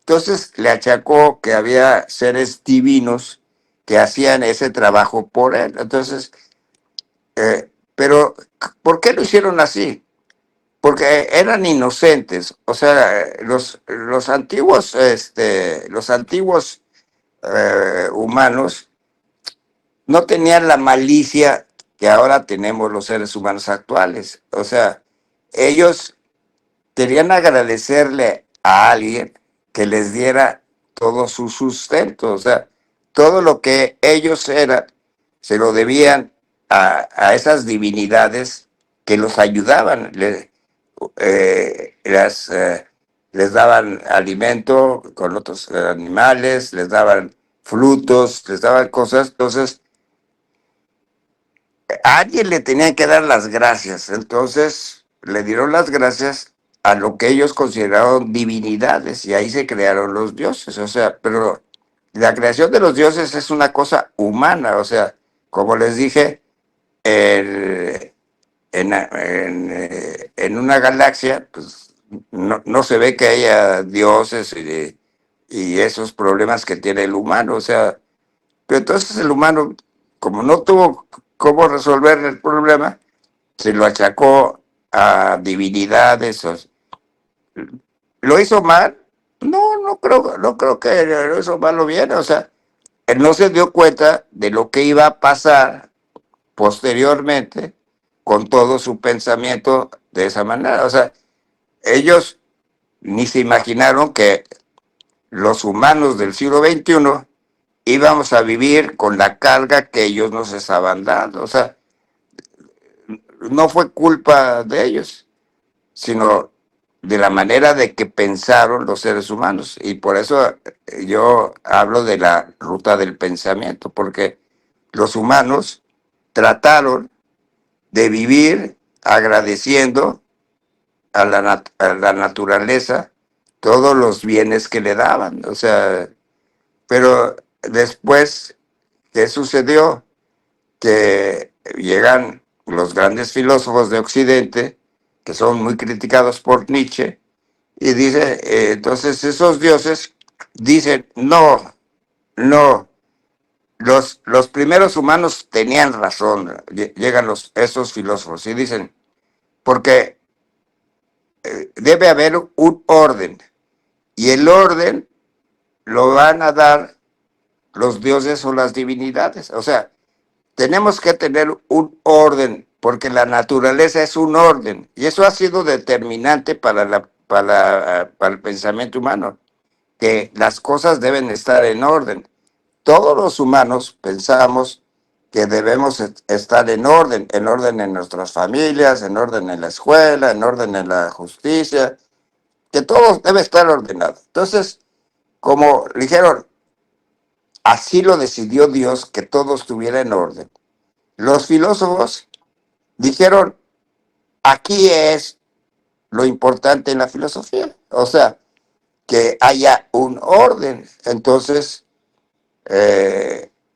Entonces le achacó que había seres divinos que hacían ese trabajo por él. Entonces, pero, ¿por qué lo hicieron así? Porque eran inocentes. O sea, los antiguos, los antiguos humanos no tenían la malicia que ahora tenemos los seres humanos actuales. O sea, ellos querían agradecerle a alguien que les diera todo su sustento. O sea, todo lo que ellos eran se lo debían a esas divinidades que los ayudaban. Eh, las, eh, Les daban alimento con otros animales, les daban frutos, les daban cosas. Entonces, a alguien le tenían que dar las gracias. Entonces, le dieron las gracias a lo que ellos consideraron divinidades y ahí se crearon los dioses. O sea, pero la creación de los dioses es una cosa humana. O sea, como les dije, en una galaxia, pues no se ve que haya dioses y esos problemas que tiene el humano. O sea, pero entonces el humano, como no tuvo cómo resolver el problema, se lo achacó a divinidades. ¿Lo hizo mal? No, no creo que lo hizo mal o bien. O sea, él no se dio cuenta de lo que iba a pasar posteriormente con todo su pensamiento de esa manera. O sea, ellos ni se imaginaron que los humanos del siglo XXI íbamos a vivir con la carga que ellos nos estaban dando. O sea, no fue culpa de ellos, sino de la manera de que pensaron los seres humanos. Y por eso yo hablo de la ruta del pensamiento, porque los humanos trataron de vivir agradeciendo a la naturaleza todos los bienes que le daban. O sea, pero después, ¿qué sucedió? Que llegan los grandes filósofos de Occidente, que son muy criticados por Nietzsche, y dice, entonces esos dioses dicen, no, no, los primeros humanos tenían razón. Llegan esos filósofos y dicen, porque debe haber un orden, y el orden lo van a dar los dioses o las divinidades. O sea, tenemos que tener un orden, porque la naturaleza es un orden, y eso ha sido determinante para el pensamiento humano, que las cosas deben estar en orden. Todos los humanos pensamos que debemos estar en orden en nuestras familias, en orden en la escuela, en orden en la justicia, que todo debe estar ordenado. Entonces, como dijeron, así lo decidió Dios, que todo estuviera en orden. Los filósofos dijeron, aquí es lo importante en la filosofía, o sea, que haya un orden. Entonces,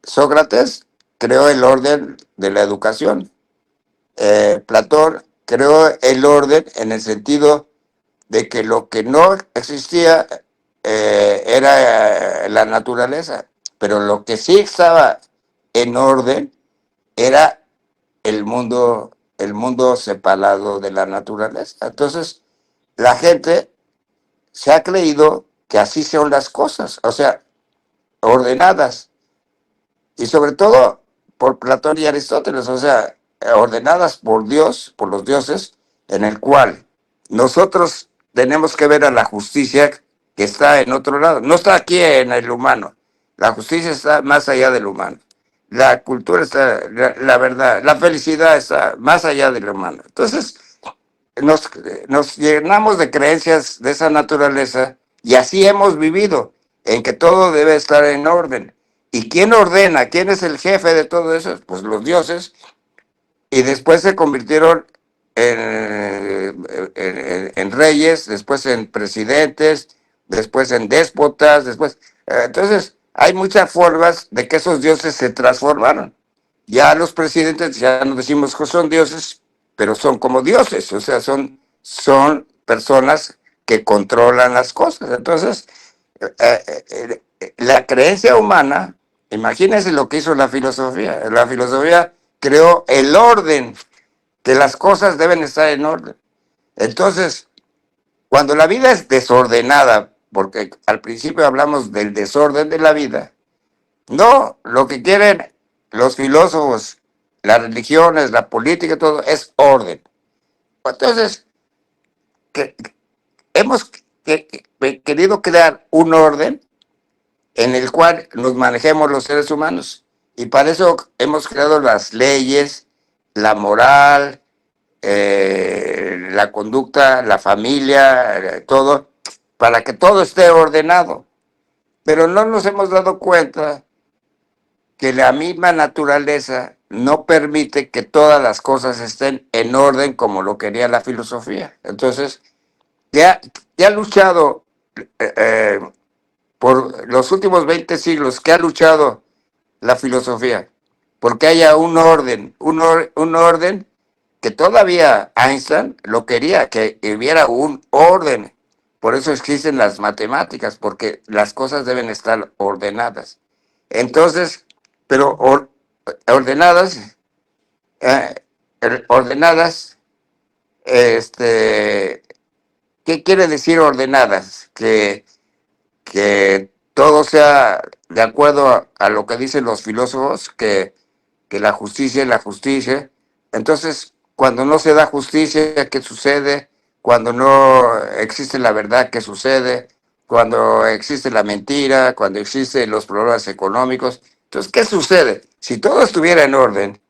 Sócrates creó el orden de la educación. Platón creó el orden en el sentido de que lo que no existía era la naturaleza, pero lo que sí estaba en orden era el mundo separado de la naturaleza. Entonces, la gente se ha creído que así son las cosas, o sea, ordenadas, y sobre todo por Platón y Aristóteles, o sea, ordenadas por Dios, por los dioses, en el cual nosotros tenemos que ver a la justicia que está en otro lado, no está aquí en el humano, la justicia está más allá del humano, la cultura está, la verdad, la felicidad está más allá del humano. Entonces, nos, nos llenamos de creencias de esa naturaleza y así hemos vivido, en que todo debe estar en orden. ¿Y quién ordena? ¿Quién es el jefe de todo eso? Pues los dioses. Y después se convirtieron en reyes, después en presidentes, después en déspotas, después. Entonces, hay muchas formas de que esos dioses se transformaron. Ya los presidentes, ya no decimos que son dioses, pero son como dioses, o sea, son personas que controlan las cosas. Entonces, la creencia humana, imagínense lo que hizo la filosofía. La filosofía creó el orden, que las cosas deben estar en orden. Entonces, cuando la vida es desordenada, porque al principio hablamos del desorden de la vida, no, lo que quieren los filósofos, las religiones, la política, todo es orden. Entonces, que hemos querido crear un orden en el cual nos manejemos los seres humanos. Y para eso hemos creado las leyes, la moral, la conducta, la familia, todo, para que todo esté ordenado. Pero no nos hemos dado cuenta que la misma naturaleza no permite que todas las cosas estén en orden como lo quería la filosofía. Entonces, ya ha luchado por los últimos 20 siglos, que ha luchado la filosofía, porque haya un orden que todavía Einstein lo quería, que hubiera un orden. Por eso existen las matemáticas, porque las cosas deben estar ordenadas. Entonces, pero ordenadas, eh, ordenadas, este, ¿qué quiere decir ordenadas? Que todo sea de acuerdo a lo que dicen los filósofos, que la justicia es la justicia. Entonces, cuando no se da justicia, ¿qué sucede? Cuando no existe la verdad, ¿qué sucede? Cuando existe la mentira, cuando existen los problemas económicos. Entonces, ¿qué sucede? Si todo estuviera en orden,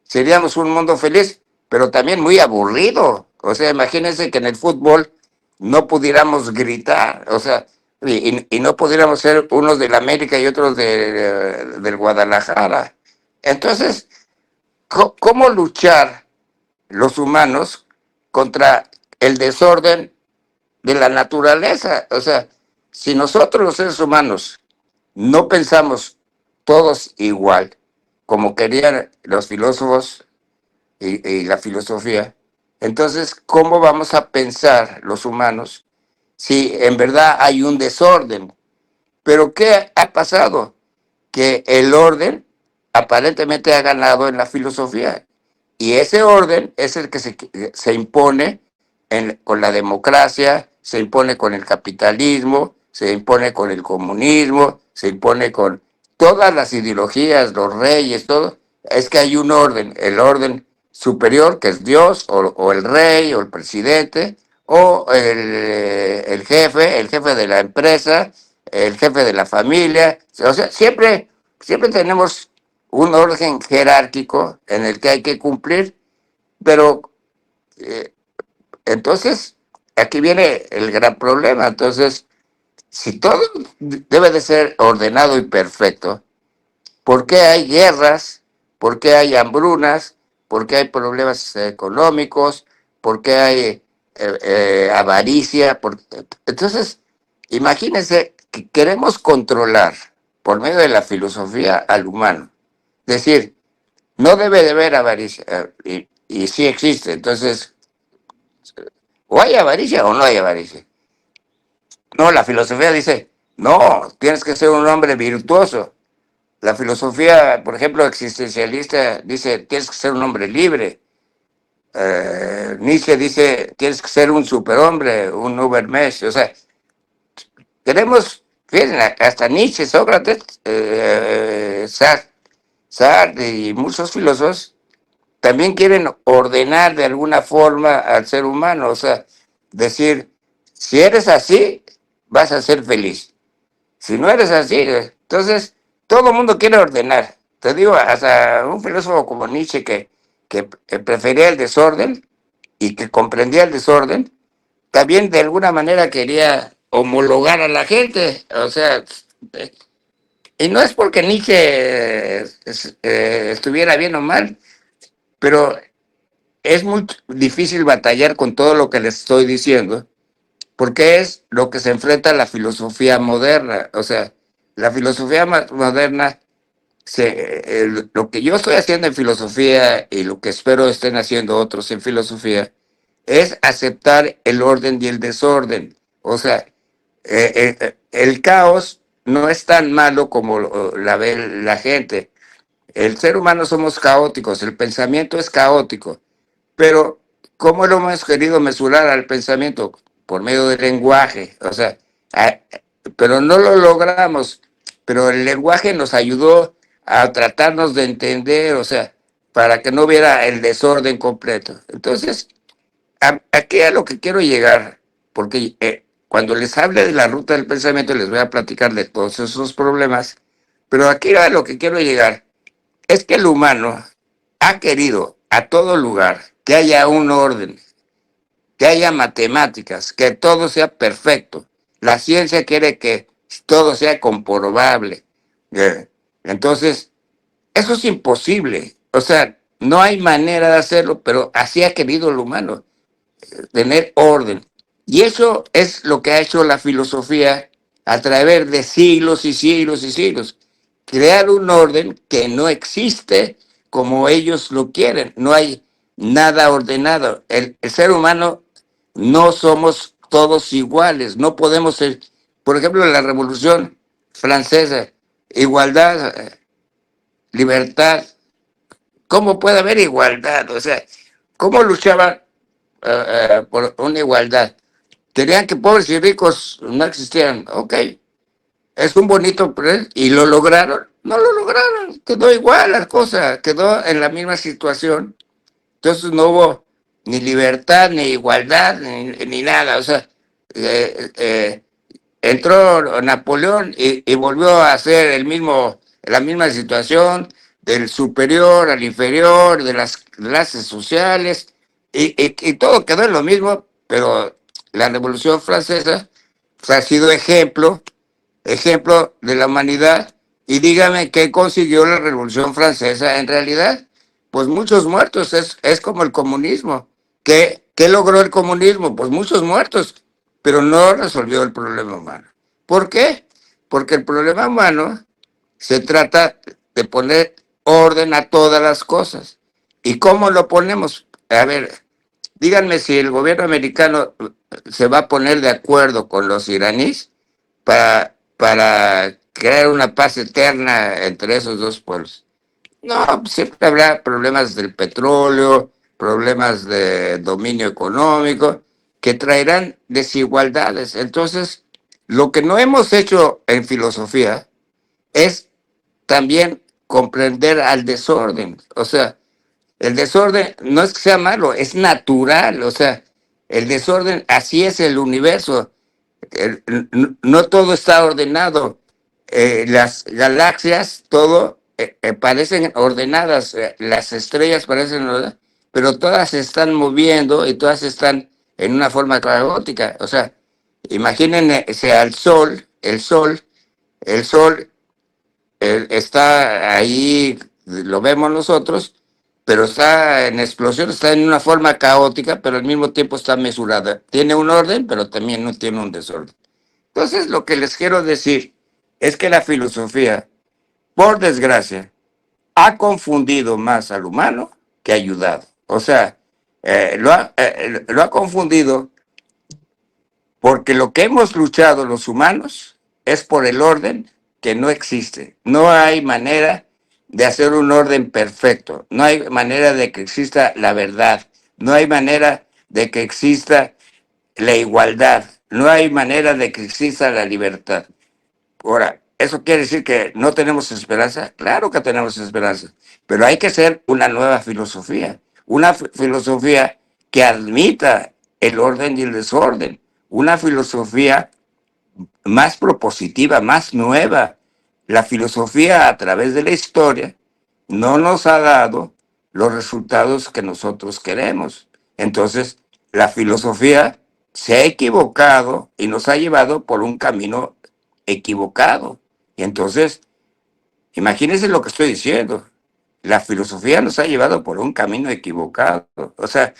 seríamos un mundo feliz, pero también muy aburrido. O sea, imagínense que en el fútbol no pudiéramos gritar, o sea, y no pudiéramos ser unos del América y otros del Guadalajara. Entonces, ¿cómo luchar los humanos contra el desorden de la naturaleza? O sea, si nosotros los seres humanos no pensamos todos igual, como querían los filósofos y la filosofía, entonces, ¿cómo vamos a pensar los humanos si en verdad hay un desorden? Pero ¿qué ha pasado? Que el orden aparentemente ha ganado en la filosofía. Y ese orden es el que se impone con la democracia, se impone con el capitalismo, se impone con el comunismo, se impone con todas las ideologías, los reyes, todo. Es que hay un orden, el orden superior, que es Dios, o el rey, o el presidente, o el jefe de la empresa, el jefe de la familia. O sea, siempre tenemos un orden jerárquico en el que hay que cumplir, pero eh, entonces aquí viene el gran problema. Entonces, si todo debe de ser ordenado y perfecto, ¿por qué hay guerras? ¿Por qué hay hambrunas? ¿Por qué hay problemas económicos? ¿Por qué hay avaricia? Entonces, imagínense que queremos controlar por medio de la filosofía al humano. Es decir, no debe de haber avaricia, y sí existe. Entonces, o hay avaricia o no hay avaricia. No, la filosofía dice, no, tienes que ser un hombre virtuoso. La filosofía, por ejemplo, existencialista, dice, tienes que ser un hombre libre. Nietzsche dice, tienes que ser un superhombre, un Ubermensch. O sea, queremos, fíjense, hasta Nietzsche, Sócrates, Sartre y muchos filósofos también quieren ordenar de alguna forma al ser humano, o sea, decir, si eres así, vas a ser feliz. Si no eres así, entonces todo el mundo quiere ordenar. Te digo, hasta un filósofo como Nietzsche que prefería el desorden y que comprendía el desorden, también de alguna manera quería homologar a la gente, o sea, y no es porque Nietzsche estuviera bien o mal, pero es muy difícil batallar con todo lo que les estoy diciendo, porque es lo que se enfrenta a la filosofía moderna. O sea, la filosofía moderna, lo que yo estoy haciendo en filosofía y lo que espero estén haciendo otros en filosofía, es aceptar el orden y el desorden. O sea, el caos no es tan malo como la ve la gente. El ser humano somos caóticos, el pensamiento es caótico. Pero, ¿cómo lo hemos querido mesurar al pensamiento? Por medio del lenguaje. O sea, pero no lo logramos. Pero el lenguaje nos ayudó a tratarnos de entender, o sea, para que no hubiera el desorden completo. Entonces, aquí a lo que quiero llegar, porque cuando les hable de la ruta del pensamiento les voy a platicar de todos esos problemas, pero aquí a lo que quiero llegar es que el humano ha querido a todo lugar que haya un orden, que haya matemáticas, que todo sea perfecto. La ciencia quiere que todo sea comprobable. Entonces, eso es imposible. O sea, no hay manera de hacerlo, pero así ha querido el humano, tener orden. Y eso es lo que ha hecho la filosofía a través de siglos y siglos y siglos. Crear un orden que no existe como ellos lo quieren. No hay nada ordenado. El ser humano no somos todos iguales, no podemos ser, por ejemplo, la Revolución Francesa, igualdad, libertad. ¿Cómo puede haber igualdad? O sea, ¿cómo luchaban por una igualdad? Querían que pobres y ricos no existieran. Ok, es un bonito y lo lograron. No lo lograron, quedó igual la cosa, quedó en la misma situación. Entonces no hubo ni libertad, ni igualdad, ni nada. O sea, eh, eh, entró Napoleón y volvió a hacer la misma situación del superior al inferior, de las clases sociales, y todo quedó en lo mismo, pero la Revolución Francesa pues, ha sido ejemplo de la humanidad. Y dígame qué consiguió la Revolución Francesa en realidad. Pues muchos muertos, es como el comunismo. ¿Qué logró el comunismo? Pues muchos muertos, pero no resolvió el problema humano. ¿Por qué? Porque el problema humano se trata de poner orden a todas las cosas. ¿Y cómo lo ponemos? A ver, díganme si el gobierno americano se va a poner de acuerdo con los iraníes para crear una paz eterna entre esos dos pueblos. No, pues siempre habrá problemas del petróleo, problemas de dominio económico, que traerán desigualdades. Entonces, lo que no hemos hecho en filosofía es también comprender al desorden. O sea, el desorden no es que sea malo, es natural. O sea, el desorden, así es el universo. No todo está ordenado. Las galaxias, todo parecen ordenadas, las estrellas parecen ordenadas, pero todas se están moviendo y todas están en una forma caótica. O sea, imagínense al sol, el sol está ahí, lo vemos nosotros, pero está en explosión, está en una forma caótica, pero al mismo tiempo está mesurada. Tiene un orden, pero también no tiene un desorden. Entonces, lo que les quiero decir es que la filosofía, por desgracia, ha confundido más al humano que ha ayudado. O sea, lo ha confundido porque lo que hemos luchado los humanos es por el orden que no existe. No hay manera de hacer un orden perfecto. No hay manera de que exista la verdad. No hay manera de que exista la igualdad. No hay manera de que exista la libertad. Ahora, ¿eso quiere decir que no tenemos esperanza? Claro que tenemos esperanza, pero hay que hacer una nueva filosofía, una filosofía que admita el orden y el desorden, una filosofía más propositiva, más nueva. La filosofía a través de la historia no nos ha dado los resultados que nosotros queremos. Entonces, la filosofía se ha equivocado y nos ha llevado por un camino equivocado. Y entonces, imagínense lo que estoy diciendo. La filosofía nos ha llevado por un camino equivocado. O sea,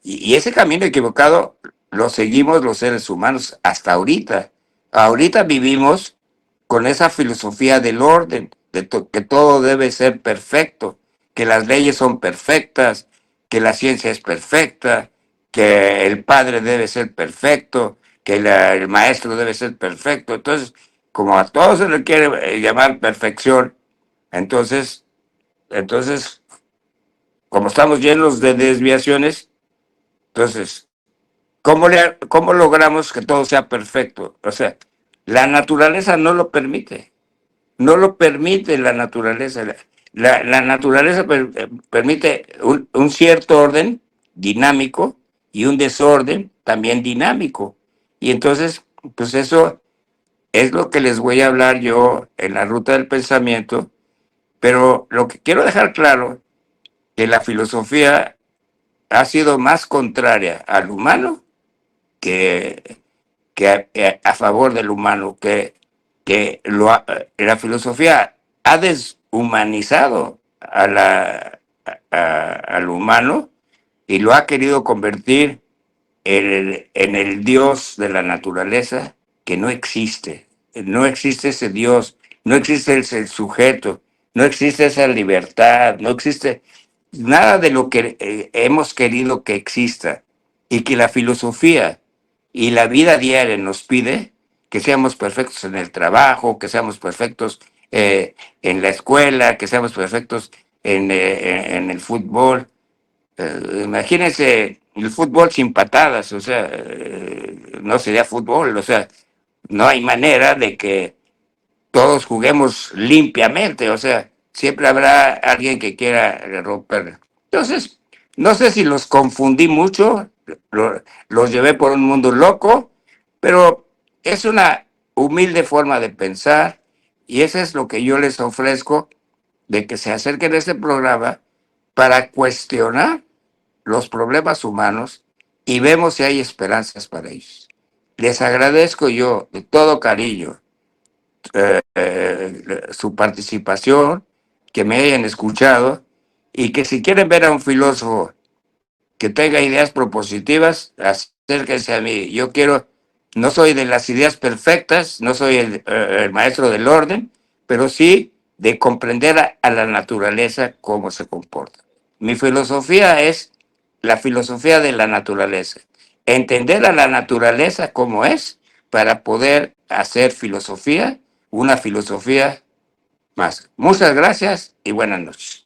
y ese camino equivocado lo seguimos los seres humanos hasta ahorita. Ahorita vivimos con esa filosofía del orden, que todo debe ser perfecto, que las leyes son perfectas, que la ciencia es perfecta, que el padre debe ser perfecto, que el maestro debe ser perfecto. Entonces, como a todos se le quiere llamar perfección, entonces, como estamos llenos de desviaciones, entonces, ¿cómo logramos que todo sea perfecto? O sea, la naturaleza no lo permite. No lo permite la naturaleza. La naturaleza permite un cierto orden dinámico y un desorden también dinámico. Y entonces, pues eso es lo que les voy a hablar yo en la ruta del pensamiento. Pero lo que quiero dejar claro, que la filosofía ha sido más contraria al humano que a favor del humano, la filosofía ha deshumanizado al humano y lo ha querido convertir en el Dios de la naturaleza que no existe. No existe ese Dios, no existe ese sujeto, no existe esa libertad, no existe. nada de lo que hemos querido que exista y que la filosofía y la vida diaria nos pide, que seamos perfectos en el trabajo, que seamos perfectos en la escuela, que seamos perfectos en el fútbol. Imagínense el fútbol sin patadas, o sea, no sería fútbol, o sea, no hay manera de que todos juguemos limpiamente, o sea, siempre habrá alguien que quiera romper. Entonces, no sé si los confundí mucho, los llevé por un mundo loco, pero es una humilde forma de pensar y eso es lo que yo les ofrezco, de que se acerquen a este programa para cuestionar los problemas humanos y vemos si hay esperanzas para ellos. Les agradezco yo de todo cariño su participación, que me hayan escuchado y que si quieren ver a un filósofo que tenga ideas propositivas, acérquense a mí. Yo quiero, no soy de las ideas perfectas, no soy el maestro del orden, pero sí de comprender a la naturaleza cómo se comporta. Mi filosofía es la filosofía de la naturaleza. Entender a la naturaleza como es para poder hacer filosofía, una filosofía más. Muchas gracias y buenas noches.